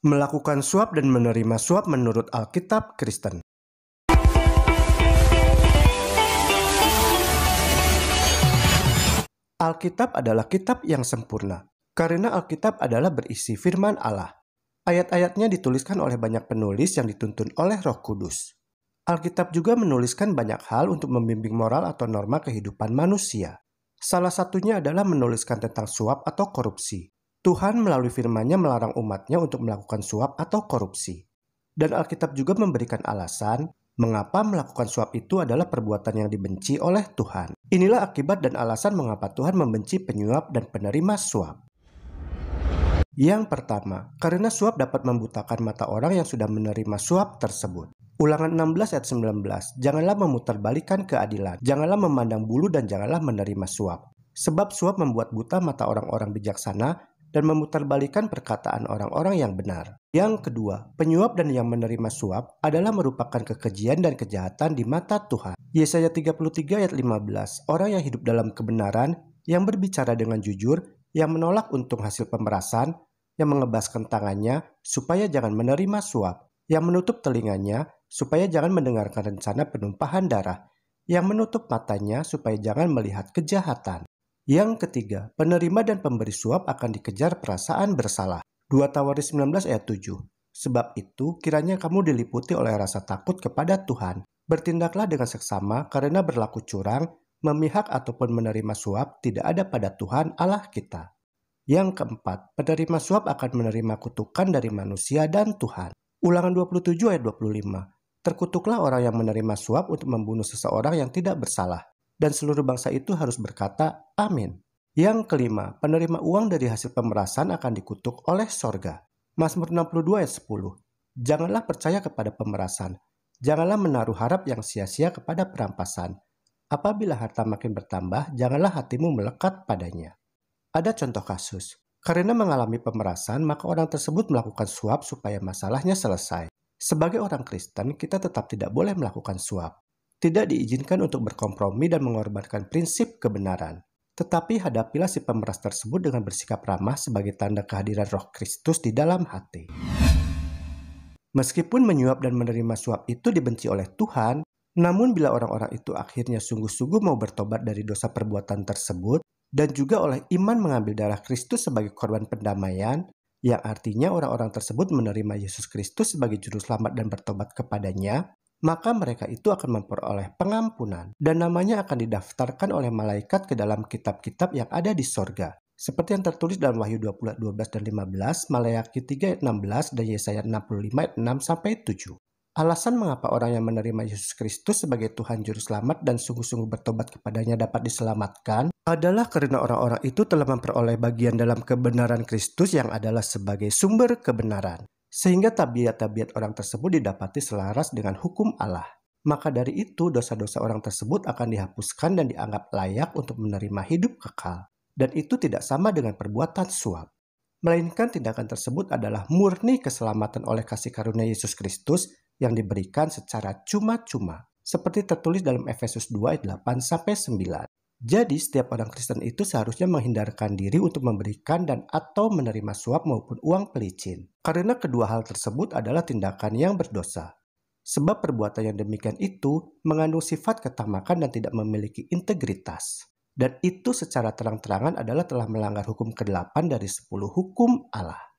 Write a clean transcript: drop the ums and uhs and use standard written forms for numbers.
Melakukan suap dan menerima suap menurut Alkitab Kristen. Alkitab adalah kitab yang sempurna, karena Alkitab adalah berisi firman Allah. Ayat-ayatnya dituliskan oleh banyak penulis yang dituntun oleh Roh Kudus. Alkitab juga menuliskan banyak hal untuk membimbing moral atau norma kehidupan manusia. Salah satunya adalah menuliskan tentang suap atau korupsi. Tuhan melalui firman-Nya melarang umat-Nya untuk melakukan suap atau korupsi. Dan Alkitab juga memberikan alasan mengapa melakukan suap itu adalah perbuatan yang dibenci oleh Tuhan. Inilah akibat dan alasan mengapa Tuhan membenci penyuap dan penerima suap. Yang pertama, karena suap dapat membutakan mata orang yang sudah menerima suap tersebut. Ulangan 16 ayat 19, janganlah memutarbalikkan keadilan, janganlah memandang bulu dan janganlah menerima suap. Sebab suap membuat buta mata orang-orang bijaksana dan memutarbalikkan perkataan orang-orang yang benar. Yang kedua, penyuap dan yang menerima suap adalah merupakan kekejian dan kejahatan di mata Tuhan. Yesaya 33 ayat 15, orang yang hidup dalam kebenaran, yang berbicara dengan jujur, yang menolak untung hasil pemerasan, yang mengebaskan tangannya supaya jangan menerima suap, yang menutup telinganya supaya jangan mendengarkan rencana penumpahan darah, yang menutup matanya supaya jangan melihat kejahatan. Yang ketiga, penerima dan pemberi suap akan dikejar perasaan bersalah. 2 Tawaris 19 ayat 7. Sebab itu, kiranya kamu diliputi oleh rasa takut kepada Tuhan. Bertindaklah dengan seksama karena berlaku curang, memihak ataupun menerima suap tidak ada pada Tuhan Allah kita. Yang keempat, penerima suap akan menerima kutukan dari manusia dan Tuhan. Ulangan 27 ayat 25. Terkutuklah orang yang menerima suap untuk membunuh seseorang yang tidak bersalah. Dan seluruh bangsa itu harus berkata, amin. Yang kelima, penerima uang dari hasil pemerasan akan dikutuk oleh sorga. Mazmur 62 ayat 10. Janganlah percaya kepada pemerasan. Janganlah menaruh harap yang sia-sia kepada perampasan. Apabila harta makin bertambah, janganlah hatimu melekat padanya. Ada contoh kasus. Karena mengalami pemerasan, maka orang tersebut melakukan suap supaya masalahnya selesai. Sebagai orang Kristen, kita tetap tidak boleh melakukan suap. Tidak diizinkan untuk berkompromi dan mengorbankan prinsip kebenaran. Tetapi hadapilah si pemeras tersebut dengan bersikap ramah sebagai tanda kehadiran Roh Kristus di dalam hati. Meskipun menyuap dan menerima suap itu dibenci oleh Tuhan, namun bila orang-orang itu akhirnya sungguh-sungguh mau bertobat dari dosa perbuatan tersebut, dan juga oleh iman mengambil darah Kristus sebagai korban pendamaian, yang artinya orang-orang tersebut menerima Yesus Kristus sebagai juru selamat dan bertobat kepadanya, maka mereka itu akan memperoleh pengampunan dan namanya akan didaftarkan oleh malaikat ke dalam kitab-kitab yang ada di sorga. Seperti yang tertulis dalam Wahyu 20 ayat 12 dan 15, Maleakhi 3 ayat 16, dan Yesaya 65 ayat 6-7. Alasan mengapa orang yang menerima Yesus Kristus sebagai Tuhan Juru Selamat dan sungguh-sungguh bertobat kepadanya dapat diselamatkan adalah karena orang-orang itu telah memperoleh bagian dalam kebenaran Kristus yang adalah sebagai sumber kebenaran. Sehingga tabiat-tabiat orang tersebut didapati selaras dengan hukum Allah. Maka dari itu dosa-dosa orang tersebut akan dihapuskan dan dianggap layak untuk menerima hidup kekal. Dan itu tidak sama dengan perbuatan suap. Melainkan tindakan tersebut adalah murni keselamatan oleh kasih karunia Yesus Kristus yang diberikan secara cuma-cuma, seperti tertulis dalam Efesus 2 ayat 8-9. Jadi setiap orang Kristen itu seharusnya menghindarkan diri untuk memberikan dan atau menerima suap maupun uang pelicin. Karena kedua hal tersebut adalah tindakan yang berdosa. Sebab perbuatan yang demikian itu mengandung sifat ketamakan dan tidak memiliki integritas. Dan itu secara terang-terangan adalah telah melanggar hukum ke-8 dari 10 hukum Allah.